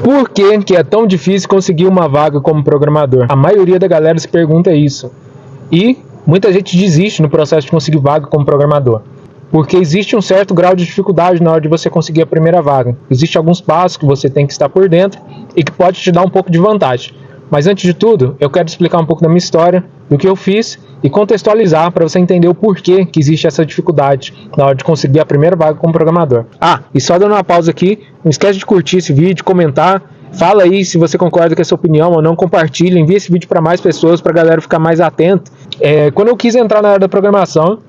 Por que é tão difícil conseguir uma vaga como programador? A maioria da galera se pergunta isso. E muita gente desiste no processo de conseguir vaga como programador. Porque existe um certo grau de dificuldade na hora de você conseguir a primeira vaga. Existem alguns passos que você tem que estar por dentro e que pode te dar um pouco de vantagem. Mas antes de tudo, eu quero explicar um pouco da minha história, do que eu fiz e contextualizar para você entender o porquê que existe essa dificuldade na hora de conseguir a primeira vaga como programador. E só dando uma pausa aqui, não esquece de curtir esse vídeo, comentar, fala aí se você concorda com essa opinião ou não, compartilha, envia esse vídeo para mais pessoas, para a galera ficar mais atenta. Quando eu quis entrar na área da programação,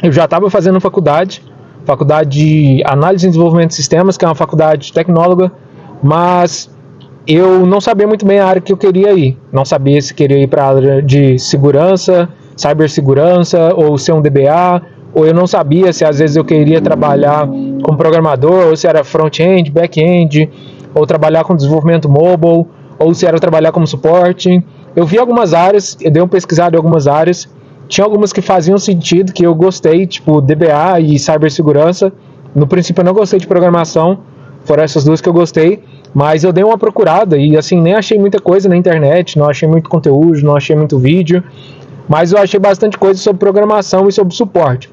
eu já estava fazendo faculdade de Análise e Desenvolvimento de Sistemas, que é uma faculdade tecnóloga, mas eu não sabia muito bem a área que eu queria ir. Não sabia se queria ir para a área de segurança, cibersegurança, ou ser um DBA, ou eu não sabia se às vezes eu queria trabalhar como programador, ou se era front-end, back-end, ou trabalhar com desenvolvimento mobile, ou se era trabalhar como suporte. Eu vi algumas áreas, eu dei uma pesquisada em algumas áreas, tinha algumas que faziam sentido, que eu gostei, tipo DBA e cibersegurança. No princípio eu não gostei de programação, foram essas duas que eu gostei, mas eu dei uma procurada e assim, nem achei muita coisa na internet, não achei muito conteúdo, não achei muito vídeo, mas eu achei bastante coisa sobre programação e sobre suporte.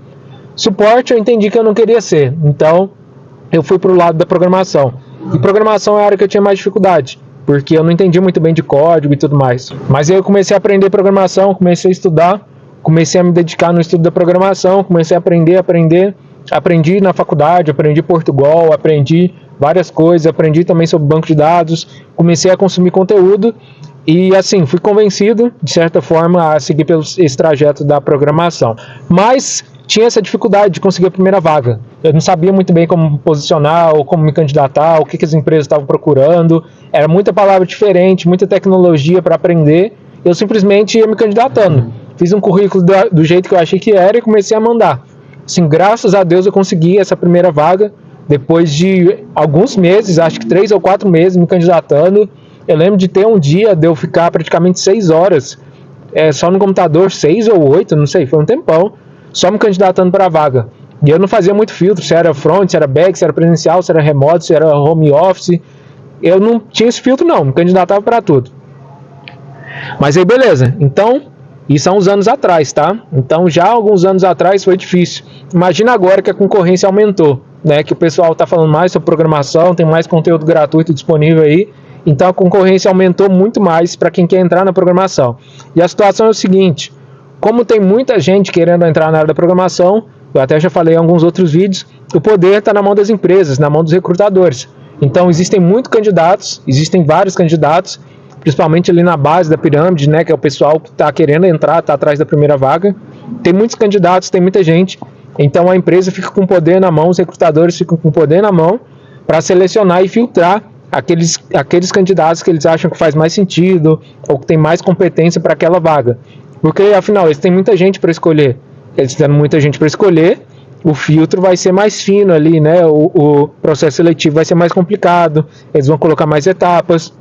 Suporte eu entendi que eu não queria ser, então eu fui pro lado da programação. E programação é a área que eu tinha mais dificuldade, porque eu não entendia muito bem de código e tudo mais. Mas aí eu comecei a aprender programação, comecei a estudar, comecei a me dedicar no estudo da programação, comecei a aprender, aprendi na faculdade, aprendi Portugal, aprendi várias coisas, aprendi também sobre banco de dados, comecei a consumir conteúdo e assim, fui convencido, de certa forma, a seguir pelo esse trajeto da programação. Mas tinha essa dificuldade de conseguir a primeira vaga. Eu não sabia muito bem como me posicionar ou como me candidatar, o que as empresas estavam procurando. Era muita palavra diferente, muita tecnologia para aprender. Eu simplesmente ia me candidatando. Fiz um currículo do jeito que eu achei que era e comecei a mandar. Assim, graças a Deus eu consegui essa primeira vaga. Depois de alguns meses, acho que 3 ou 4 meses me candidatando. Eu lembro de ter um dia de eu ficar praticamente 6 horas só no computador, 6 ou 8, não sei, foi um tempão, só me candidatando para a vaga. E eu não fazia muito filtro, se era front, se era back, se era presencial, se era remoto, se era home office. Eu não tinha esse filtro não, me candidatava para tudo. Mas aí beleza, então, isso há uns anos atrás, tá? Então já há alguns anos atrás foi difícil. Imagina agora que a concorrência aumentou, né? Que o pessoal tá falando mais sobre programação, tem mais conteúdo gratuito disponível aí. Então a concorrência aumentou muito mais para quem quer entrar na programação. E a situação é o seguinte, como tem muita gente querendo entrar na área da programação, eu até já falei em alguns outros vídeos, o poder está na mão das empresas, na mão dos recrutadores. Então existem muitos candidatos, existem vários candidatos, principalmente ali na base da pirâmide, né, que é o pessoal que está querendo entrar, está atrás da primeira vaga. Tem muitos candidatos, tem muita gente, então a empresa fica com poder na mão, os recrutadores ficam com poder na mão para selecionar e filtrar aqueles candidatos que eles acham que faz mais sentido ou que tem mais competência para aquela vaga. Porque afinal, eles têm muita gente para escolher. Eles tendo muita gente para escolher, o filtro vai ser mais fino ali, né? O processo seletivo vai ser mais complicado, eles vão colocar mais etapas.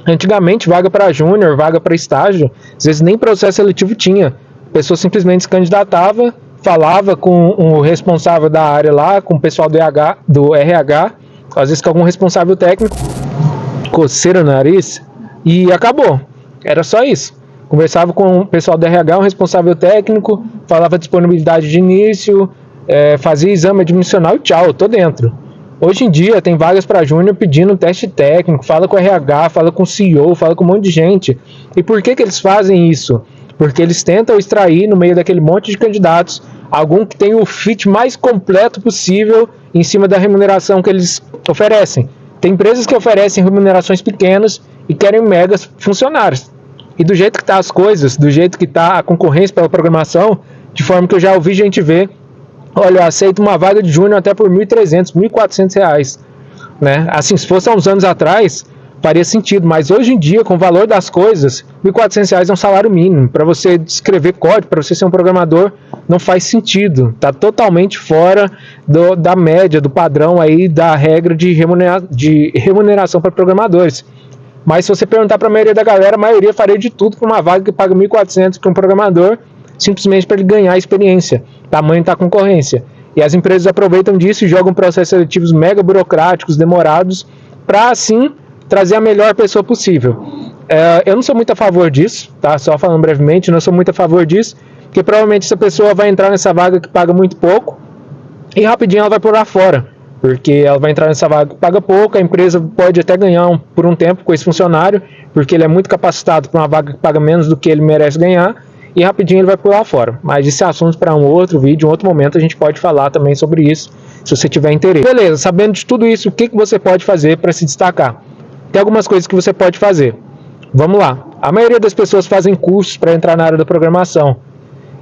Antigamente, vaga para júnior, vaga para estágio, às vezes nem processo seletivo tinha. A pessoa simplesmente se candidatava, falava com o responsável da área lá, com o pessoal do RH, às vezes com algum responsável técnico, coceira no nariz, e acabou. Era só isso. Conversava com o pessoal do RH, um responsável técnico, falava disponibilidade de início, fazia exame admissional e tchau, eu tô dentro. Hoje em dia tem vagas para júnior pedindo teste técnico, fala com o RH, fala com o CEO, fala com um monte de gente. E por que eles fazem isso? Porque eles tentam extrair no meio daquele monte de candidatos algum que tenha o fit mais completo possível em cima da remuneração que eles oferecem. Tem empresas que oferecem remunerações pequenas e querem megas funcionários. E do jeito que tá as coisas, do jeito que tá a concorrência pela programação, de forma que eu já ouvi gente ver, olha, eu aceito uma vaga de júnior até por R$1.300, R$1.400, né? Assim, se fosse há uns anos atrás, faria sentido, mas hoje em dia, com o valor das coisas, R$1.400 é um salário mínimo. Para você escrever código, para você ser um programador, não faz sentido. Está totalmente fora da média, do padrão aí, da regra de remuneração para programadores. Mas se você perguntar para a maioria da galera, a maioria faria de tudo para uma vaga que paga R$1.400 para um programador, simplesmente para ele ganhar experiência. Tamanho da concorrência. E as empresas aproveitam disso e jogam processos seletivos mega burocráticos, demorados, para assim trazer a melhor pessoa possível. Eu não sou muito a favor disso, tá? Só falando brevemente, não sou muito a favor disso, porque provavelmente essa pessoa vai entrar nessa vaga que paga muito pouco e rapidinho ela vai pular fora, porque ela vai entrar nessa vaga que paga pouco, a empresa pode até ganhar por um tempo com esse funcionário, porque ele é muito capacitado para uma vaga que paga menos do que ele merece ganhar, e rapidinho ele vai pular fora. Mas esse assunto para um outro vídeo, um outro momento, a gente pode falar também sobre isso, se você tiver interesse. Beleza, sabendo de tudo isso, o que você pode fazer para se destacar? Tem algumas coisas que você pode fazer. Vamos lá. A maioria das pessoas fazem cursos para entrar na área da programação.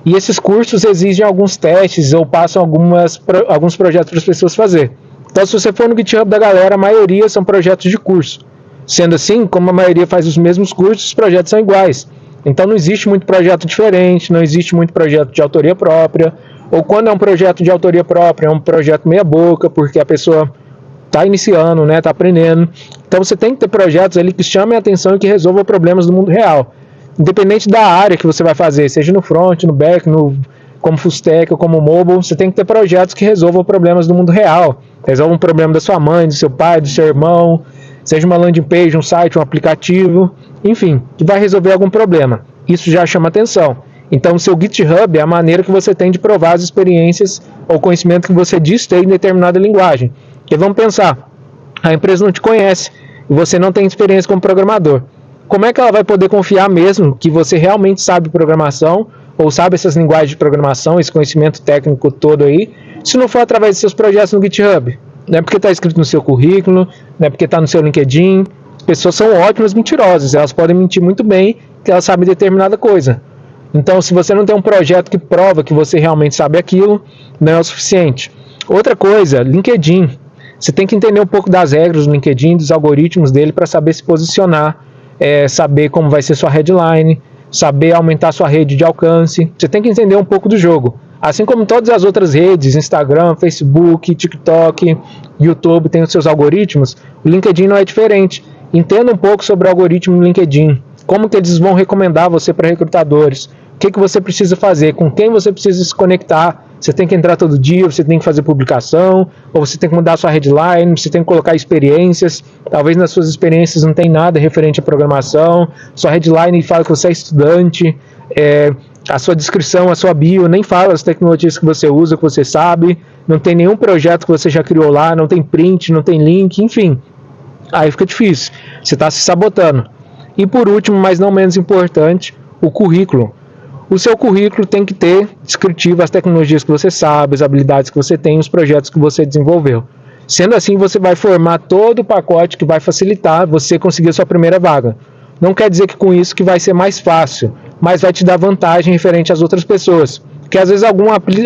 E esses cursos exigem alguns testes ou passam alguns projetos para as pessoas fazer. Então, se você for no GitHub da galera, a maioria são projetos de curso. Sendo assim, como a maioria faz os mesmos cursos, os projetos são iguais. Então, não existe muito projeto diferente, não existe muito projeto de autoria própria. Ou quando é um projeto de autoria própria, é um projeto meia boca, porque a pessoa está iniciando, né, está aprendendo. Então você tem que ter projetos ali que chamem a atenção e que resolvam problemas do mundo real. Independente da área que você vai fazer, seja no front, no back, como full stack ou como mobile, você tem que ter projetos que resolvam problemas do mundo real. Resolvam um problema da sua mãe, do seu pai, do seu irmão, seja uma landing page, um site, um aplicativo, enfim, que vai resolver algum problema. Isso já chama atenção. Então o seu GitHub é a maneira que você tem de provar as experiências ou conhecimento que você diz ter em determinada linguagem. Porque vamos pensar, a empresa não te conhece e você não tem experiência como programador. Como é que ela vai poder confiar mesmo que você realmente sabe programação ou sabe essas linguagens de programação, esse conhecimento técnico todo aí, se não for através de seus projetos no GitHub? Não é porque está escrito no seu currículo, não é porque está no seu LinkedIn. As pessoas são ótimas mentirosas, elas podem mentir muito bem que elas sabem determinada coisa. Então, se você não tem um projeto que prova que você realmente sabe aquilo, não é o suficiente. Outra coisa, LinkedIn. Você tem que entender um pouco das regras do LinkedIn, dos algoritmos dele para saber se posicionar, saber como vai ser sua headline, saber aumentar sua rede de alcance. Você tem que entender um pouco do jogo. Assim como todas as outras redes, Instagram, Facebook, TikTok, YouTube, tem os seus algoritmos, o LinkedIn não é diferente. Entenda um pouco sobre o algoritmo do LinkedIn. Como que eles vão recomendar você para recrutadores? O que você precisa fazer? Com quem você precisa se conectar? Você tem que entrar todo dia, você tem que fazer publicação, ou você tem que mudar a sua headline, você tem que colocar experiências. Talvez nas suas experiências não tem nada referente à programação. Sua headline fala que você é estudante, a sua descrição, a sua bio nem fala as tecnologias que você usa, que você sabe. Não tem nenhum projeto que você já criou lá, não tem print, não tem link, enfim. Aí fica difícil, você está se sabotando. E por último, mas não menos importante, o currículo. O seu currículo tem que ter descritivo as tecnologias que você sabe, as habilidades que você tem, os projetos que você desenvolveu. Sendo assim, você vai formar todo o pacote que vai facilitar você conseguir a sua primeira vaga. Não quer dizer que com isso que vai ser mais fácil, mas vai te dar vantagem referente às outras pessoas. Porque às vezes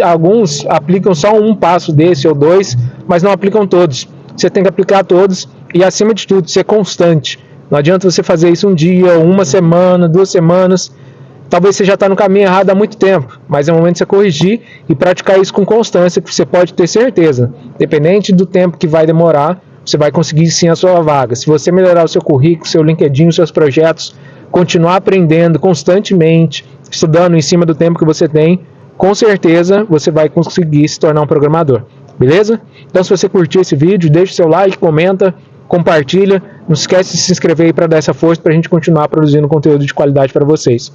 alguns aplicam só um passo desse ou dois, mas não aplicam todos. Você tem que aplicar todos e, acima de tudo, ser constante. Não adianta você fazer isso um dia, uma semana, 2 semanas. Talvez você já está no caminho errado há muito tempo, mas é o momento de você corrigir e praticar isso com constância, que você pode ter certeza. Independente do tempo que vai demorar, você vai conseguir sim a sua vaga. Se você melhorar o seu currículo, seu LinkedIn, os seus projetos, continuar aprendendo constantemente, estudando em cima do tempo que você tem, com certeza você vai conseguir se tornar um programador. Beleza? Então, se você curtiu esse vídeo, deixa o seu like, comenta, compartilha. Não esquece de se inscrever aí para dar essa força para a gente continuar produzindo conteúdo de qualidade para vocês.